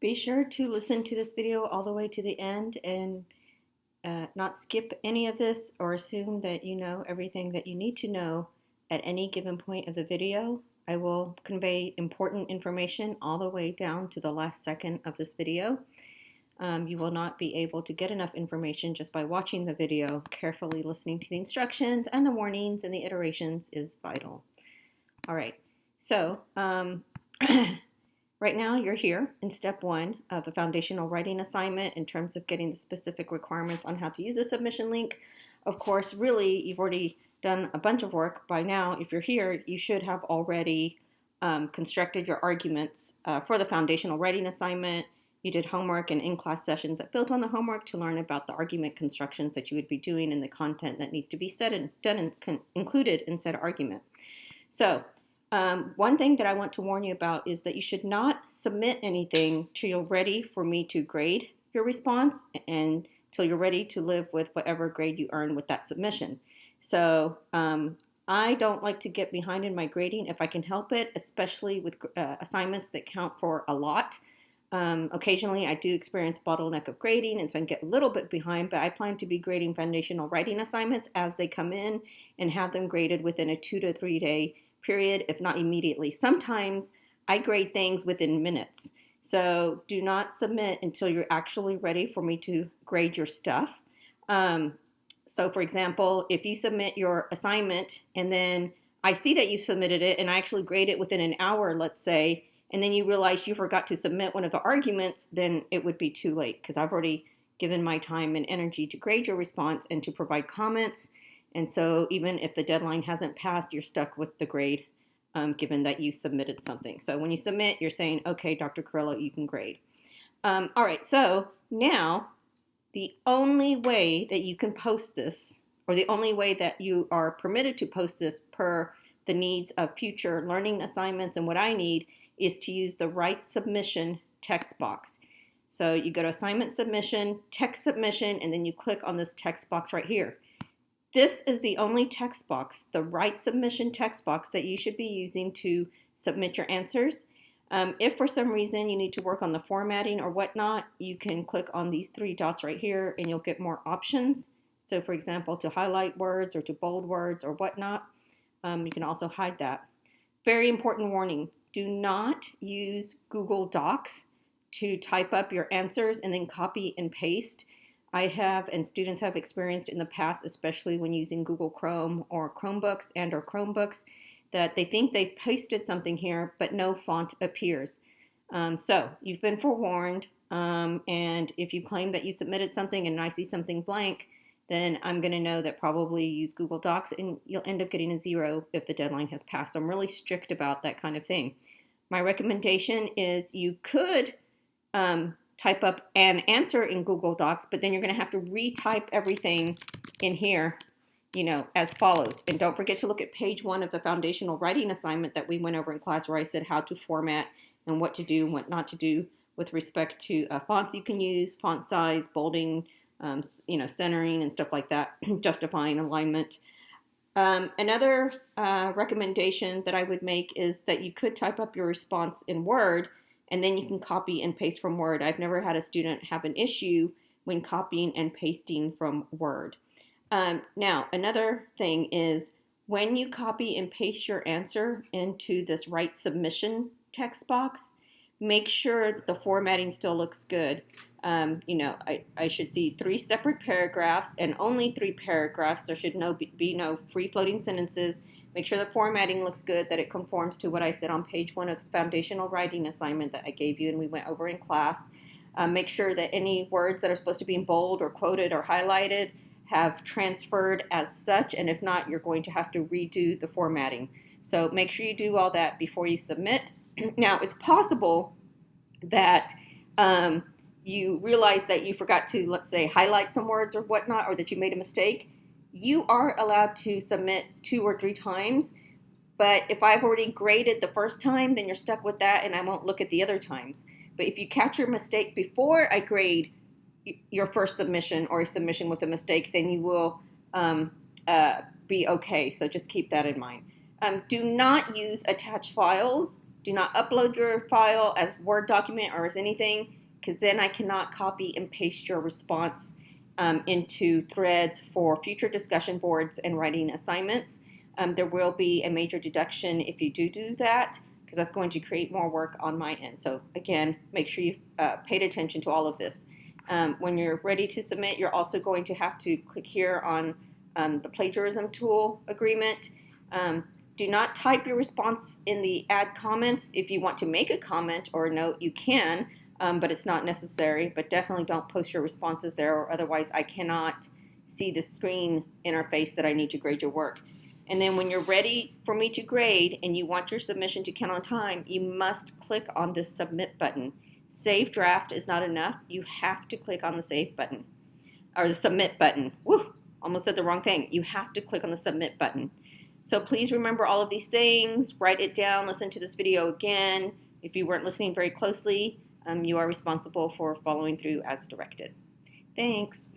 Be sure to listen to this video all the way to the end and not skip any of this or assume that you know everything that you need to know at any given point of the video. I will convey important information all the way down to the last second of this video. You will not be able to get enough information just by watching the video. Carefully listening to the instructions and the warnings and the iterations is vital. All right, so right now you're here in step one of a foundational writing assignment in terms of getting the specific requirements on how to use the submission link. Of course, really, you've already done a bunch of work by now. If you're here, you should have already constructed your arguments for the foundational writing assignment. You did homework and in-class sessions that built on the homework to learn about the argument constructions that you would be doing and the content that needs to be said and done and included in said argument. So one thing that I want to warn you about is that you should not submit anything till you're ready for me to grade your response and till you're ready to live with whatever grade you earn with that submission. So I don't like to get behind in my grading if I can help it, especially with assignments that count for a lot. Occasionally I do experience bottleneck of grading, and so I can get a little bit behind, but I plan to be grading foundational writing assignments as they come in and have them graded within a 2 to 3 day period, if not immediately. Sometimes I grade things within minutes. So do not submit until you're actually ready for me to grade your stuff. So for example, if you submit your assignment and then I see that you submitted it and I actually grade it within an hour, let's say, and then you realize you forgot to submit one of the arguments, then it would be too late because I've already given my time and energy to grade your response and to provide comments. And so even if the deadline hasn't passed, you're stuck with the grade given that you submitted something. So when you submit, you're saying, okay, Dr. Carrillo, you can grade. All right, so now the only way that you can post this, or the only way that you are permitted to post this per the needs of future learning assignments and what I need, is to use the Write Submission text box. So you go to Assignment Submission, Text Submission, and then you click on this text box right here. This is the only text box, the Write Submission text box, that you should be using to submit your answers. If for some reason you need to work on the formatting or whatnot, you can click on these 3 dots right here and you'll get more options. So for example, to highlight words or to bold words or whatnot, you can also hide that. Very important warning. Do not use Google Docs to type up your answers and then copy and paste. I have, and students have experienced in the past, especially when using Google Chrome or Chromebooks or Chromebooks, that they think they've pasted something here, but no font appears. So you've been forewarned, and if you claim that you submitted something and I see something blank, then I'm going to know that probably you use Google Docs and you'll end up getting a 0 if the deadline has passed. So I'm really strict about that kind of thing. My recommendation is you could type up an answer in Google Docs, but then you're going to have to retype everything in here, as follows. And don't forget to look at page 1 of the foundational writing assignment that we went over in class, where I said how to format and what to do and what not to do with respect to fonts you can use, font size, bolding, centering and stuff like that, justifying alignment. Another recommendation that I would make is that you could type up your response in Word and then you can copy and paste from Word. I've never had a student have an issue when copying and pasting from Word. Now, another thing is when you copy and paste your answer into this Write Submission text box, make sure that the formatting still looks good. I should see 3 separate paragraphs and only 3 paragraphs. There should be no free-floating sentences. Make sure the formatting looks good, that it conforms to what I said on page 1 of the foundational writing assignment that I gave you and we went over in class. Make sure that any words that are supposed to be in bold or quoted or highlighted have transferred as such, and if not, you're going to have to redo the formatting. So make sure you do all that before you submit. Now, it's possible that you realize that you forgot to, let's say, highlight some words or whatnot, or that you made a mistake. You are allowed to submit 2 or 3 times, but if I've already graded the first time, then you're stuck with that and I won't look at the other times. But if you catch your mistake before I grade your first submission or a submission with a mistake, then you will be okay. So just keep that in mind. Do not use attached files Do not upload your file as Word document or as anything, because then I cannot copy and paste your response into threads for future discussion boards and writing assignments. There will be a major deduction if you do that, because that's going to create more work on my end. So again, make sure you've paid attention to all of this. When you're ready to submit, you're also going to have to click here on the plagiarism tool agreement. Do not type your response in the add comments. If you want to make a comment or a note, you can, but it's not necessary. But definitely don't post your responses there, or otherwise I cannot see the screen interface that I need to grade your work. And then when you're ready for me to grade and you want your submission to count on time, you must click on this submit button. Save draft is not enough. You have to click on the save button, or the submit button. Woo, almost said the wrong thing. You have to click on the submit button. So please remember all of these things, write it down, listen to this video again. If you weren't listening very closely, you are responsible for following through as directed. Thanks.